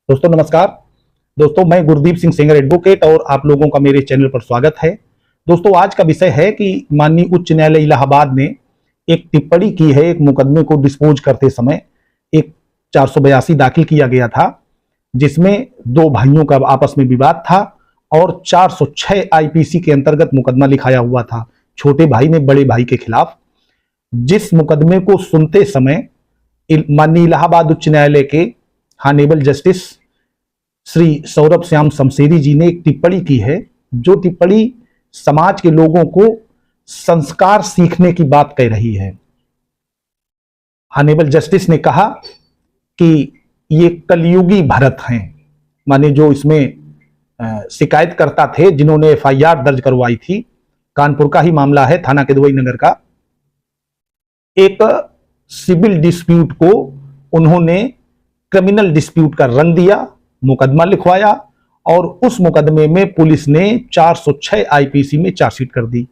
दोस्तों नमस्कार। दोस्तों मैं गुरदीप सिंह सेंगर एडवोकेट और आप लोगों का मेरे चैनल पर स्वागत है। दोस्तों आज का विषय है कि माननीय उच्च न्यायालय इलाहाबाद ने एक टिप्पणी की है। एक मुकदमे को डिस्पोज करते समय एक 482 दाखिल किया गया था, जिसमें दो भाइयों का आपस में विवाद था और 406 आईपीसी के अंतर्गत मुकदमा लिखाया हुआ था छोटे भाई ने बड़े भाई के खिलाफ। जिस मुकदमे को सुनते समय माननीय इलाहाबाद उच्च न्यायालय के हानेबल जस्टिस श्री सौरभ श्याम शमशेरी जी ने एक टिप्पणी की है, जो टिप्पणी समाज के लोगों को संस्कार सीखने की बात कह रही है। हानेबल जस्टिस ने कहा कि ये कलयुगी भरत हैं, माने जो इसमें शिकायतकर्ता थे जिन्होंने एफआईआर दर्ज करवाई थी। कानपुर का ही मामला है, थाना केदवई नगर का। एक सिविल डिस्प्यूट को उन्होंने क्रिमिनल डिस्प्यूट का रंग दिया, मुकदमा लिखवाया और उस मुकदमे में पुलिस ने 406 आईपीसी में चार्जशीट कर दी।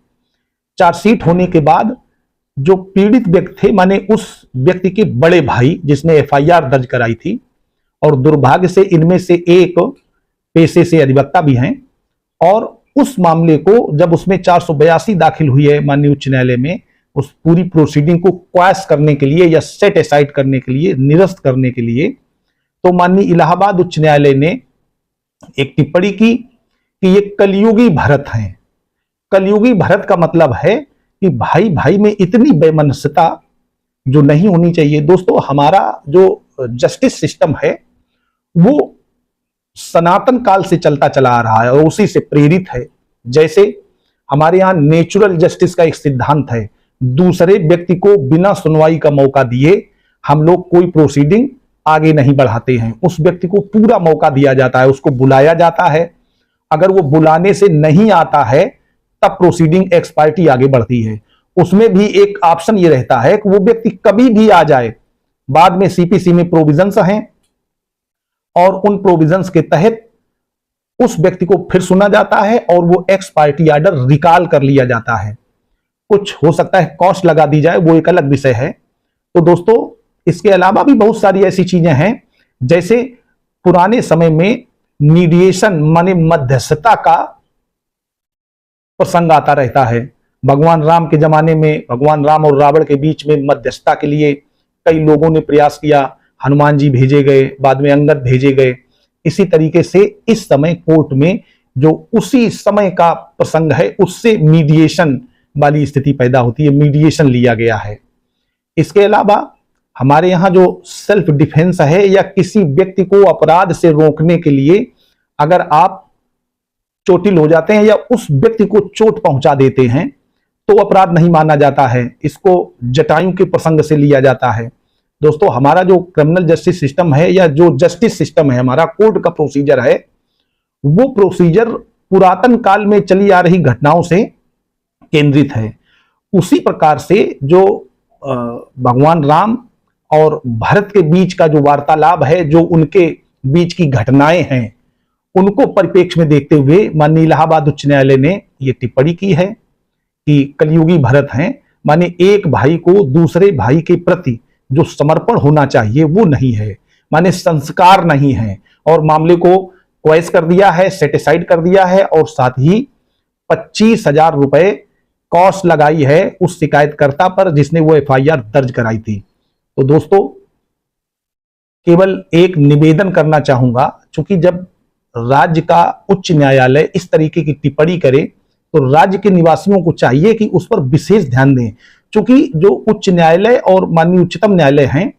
चार्जशीट होने के बाद जो पीड़ित व्यक्ति थे, माने उस व्यक्ति के बड़े भाई जिसने एफआईआर दर्ज कराई थी, और दुर्भाग्य से इनमें से एक पेशे से अधिवक्ता भी हैं, और उस मामले को जब उसमें 482 दाखिल हुई है माननीय उच्च न्यायालय में, उस पूरी प्रोसीडिंग को क्वैश करने के लिए या सेट असाइड करने के लिए, निरस्त करने के लिए, तो माननीय इलाहाबाद उच्च न्यायालय ने एक टिप्पणी की कि ये कलयुगी भरत हैं। कलयुगी भरत का मतलब है कि भाई भाई में इतनी बेमनस्यता जो नहीं होनी चाहिए। दोस्तों हमारा जो जस्टिस सिस्टम है वो सनातन काल से चलता चला आ रहा है और उसी से प्रेरित है। जैसे हमारे यहां नेचुरल जस्टिस का एक सिद्धांत है, दूसरे व्यक्ति को बिना सुनवाई का मौका दिए हम लोग कोई प्रोसीडिंग आगे नहीं बढ़ाते हैं। उस व्यक्ति को पूरा मौका दिया जाता है, उसको बुलाया जाता है। अगर वो बुलाने से नहीं आता है तब प्रोसीडिंग एक्स पार्टी आगे बढ़ती है। उसमें भी एक ऑप्शन ये रहता है कि वो व्यक्ति कभी भी आ जाए। बाद में सीपीसी में प्रोविजंस हैं और उन प्रोविजंस के तहत उस व्यक्ति को फिर सुना जाता है और वो एक्स पार्टी ऑर्डर रिकॉल कर लिया जाता है। कुछ हो सकता है कॉस्ट लगा दी जाए, वो एक अलग विषय है। तो दोस्तों इसके अलावा भी बहुत सारी ऐसी चीजें हैं, जैसे पुराने समय में मीडिएशन माने मध्यस्थता का प्रसंग आता रहता है। भगवान राम के जमाने में भगवान राम और रावण के बीच में मध्यस्थता के लिए कई लोगों ने प्रयास किया। हनुमान जी भेजे गए, बाद में अंगद भेजे गए। इसी तरीके से इस समय कोर्ट में जो उसी समय का प्रसंग है उससे मीडिएशन वाली स्थिति पैदा होती है, मीडिएशन लिया गया है। इसके अलावा हमारे यहाँ जो सेल्फ डिफेंस है या किसी व्यक्ति को अपराध से रोकने के लिए अगर आप चोटिल हो जाते हैं या उस व्यक्ति को चोट पहुंचा देते हैं तो अपराध नहीं माना जाता है। इसको जटायु के प्रसंग से लिया जाता है। दोस्तों हमारा जो क्रिमिनल जस्टिस सिस्टम है या जो जस्टिस सिस्टम है, हमारा कोर्ट का प्रोसीजर है, वो प्रोसीजर पुरातन काल में चली आ रही घटनाओं से केंद्रित है। उसी प्रकार से जो भगवान राम और भरत के बीच का जो वार्तालाप है, जो उनके बीच की घटनाएं हैं, उनको परिप्रेक्ष्य में देखते हुए माननीय इलाहाबाद उच्च न्यायालय ने यह टिप्पणी की है कि कलयुगी भरत हैं, माने एक भाई को दूसरे भाई के प्रति जो समर्पण होना चाहिए वो नहीं है, माने संस्कार नहीं है, और मामले को क्वैश कर दिया है, सेटिसाइड कर दिया है, और साथ ही 25,000 रुपए कॉस्ट लगाई है उस शिकायतकर्ता पर जिसने वो एफआईआर दर्ज कराई थी। तो दोस्तों केवल एक निवेदन करना चाहूंगा, क्योंकि जब राज्य का उच्च न्यायालय इस तरीके की टिप्पणी करे तो राज्य के निवासियों को चाहिए कि उस पर विशेष ध्यान दें, क्योंकि जो उच्च न्यायालय और माननीय उच्चतम न्यायालय हैं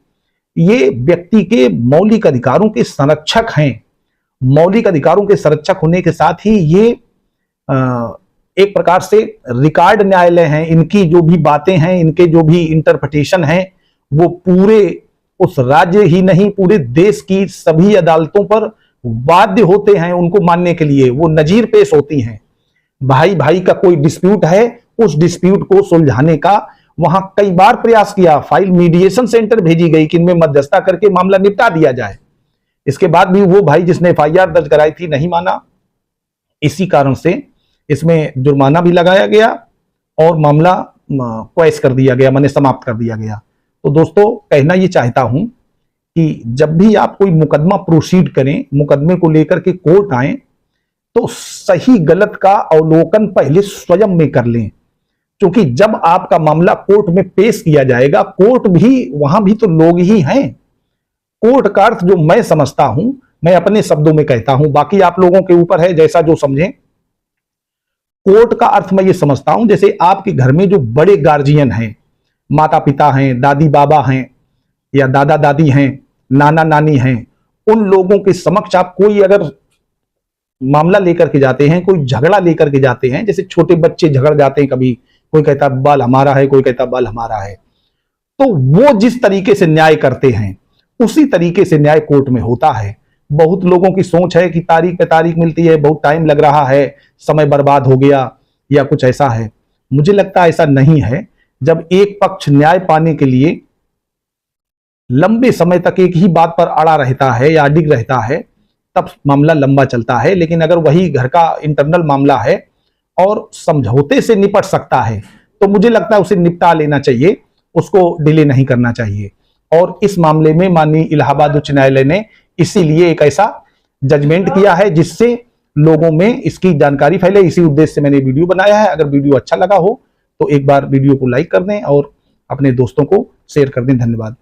ये व्यक्ति के मौलिक अधिकारों के संरक्षक हैं। मौलिक अधिकारों के संरक्षक होने के साथ ही ये एक प्रकार से रिकॉर्ड न्यायालय हैं। इनकी जो भी बातें हैं, इनके जो भी इंटरप्रिटेशन हैं, वो पूरे उस राज्य ही नहीं पूरे देश की सभी अदालतों पर बाध्य होते हैं उनको मानने के लिए। वो नजीर पेश होती हैं। भाई भाई का कोई डिस्प्यूट है, उस डिस्प्यूट को सुलझाने का वहां कई बार प्रयास किया, फाइल मीडिएशन सेंटर भेजी गई कि इनमें मध्यस्थता करके मामला निपटा दिया जाए। इसके बाद भी वो भाई जिसने एफआईआर दर्ज कराई थी नहीं माना। इसी कारण से इसमें जुर्माना भी लगाया गया और मामला क्वैश कर दिया गया, माने समाप्त कर दिया गया। तो दोस्तों कहना ये चाहता हूं कि जब भी आप कोई मुकदमा प्रोसीड करें, मुकदमे को लेकर के कोर्ट आए, तो सही गलत का अवलोकन पहले स्वयं में कर लें। क्योंकि जब आपका मामला कोर्ट में पेश किया जाएगा, कोर्ट भी, वहां भी तो लोग ही हैं। कोर्ट का अर्थ जो मैं समझता हूं, मैं अपने शब्दों में कहता हूं, बाकी आप लोगों के ऊपर है जैसा जो समझें। कोर्ट का अर्थ मैं ये समझता हूं, जैसे आपके घर में जो बड़े गार्जियन हैं, माता पिता हैं, दादी बाबा हैं, या दादा दादी हैं, नाना नानी हैं, उन लोगों के समक्ष आप कोई अगर मामला लेकर के जाते हैं, कोई झगड़ा लेकर के जाते हैं, जैसे छोटे बच्चे झगड़ जाते हैं, कभी कोई कहता बाल हमारा है, कोई कहता बाल हमारा है, तो वो जिस तरीके से न्याय करते हैं उसी तरीके से न्याय कोर्ट में होता है। बहुत लोगों की सोच है कि तारीख पे तारीख मिलती है, बहुत टाइम लग रहा है, समय बर्बाद हो गया या कुछ ऐसा है। मुझे लगता है ऐसा नहीं है। जब एक पक्ष न्याय पाने के लिए लंबे समय तक एक ही बात पर अड़ा रहता है या अडिग रहता है, तब मामला लंबा चलता है। लेकिन अगर वही घर का इंटरनल मामला है और समझौते से निपट सकता है, तो मुझे लगता है उसे निपटा लेना चाहिए, उसको डिले नहीं करना चाहिए। और इस मामले में माननीय इलाहाबाद उच्च न्यायालय ने इसीलिए एक ऐसा जजमेंट किया है जिससे लोगों में इसकी जानकारी फैले। इसी उद्देश्य से मैंने वीडियो बनाया है। अगर वीडियो अच्छा लगा हो तो एक बार वीडियो को लाइक कर दें और अपने दोस्तों को शेयर कर दें। धन्यवाद।